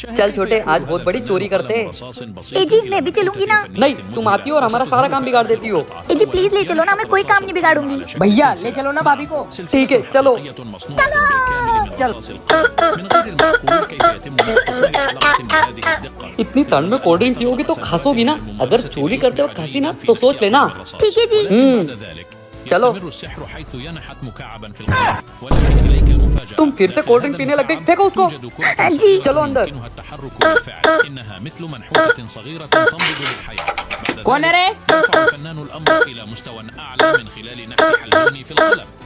चल छोटे, आज बहुत बड़ी चोरी करते हैं। ए जी मैं भी चलूंगी ना। नहीं, तुम आती हो और हमारा सारा काम बिगाड़ देती हो। ए जी प्लीज ले चलो ना, मैं कोई काम नहीं बिगाड़ूंगी। भैया ले चलो ना भाभी को। ठीक है चलो। इतनी ठंड में कोल्ड ड्रिंक पियोगी तो खासोगी ना। अगर चोरी करते हो खासी ना तो सोच लेना। ठीक है जी। चलो। तुम फिर से कोल्ड ड्रिंक पीने लग गई, फेंको उसको। जी चलो अंदर। कौन है रे?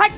हट।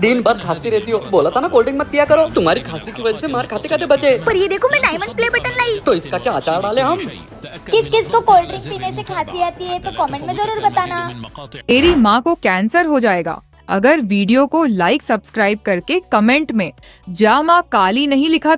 दिन भर खाती रहती हो, बोला था ना कोल्ड ड्रिंक मत पिया करो। तुम्हारी खांसी की वजह से मार खाते खाते बचे। पर ये देखो मैं डायमंड प्ले बटन लाई। तो इसका क्या अचार डाले हम? किस किस को कोल्ड ड्रिंक पीने से खांसी आती है तो कमेंट में जरूर बताना। मेरी माँ को कैंसर हो जाएगा अगर वीडियो को लाइक सब्सक्राइब करके कमेंट में जा माँ काली नहीं लिखा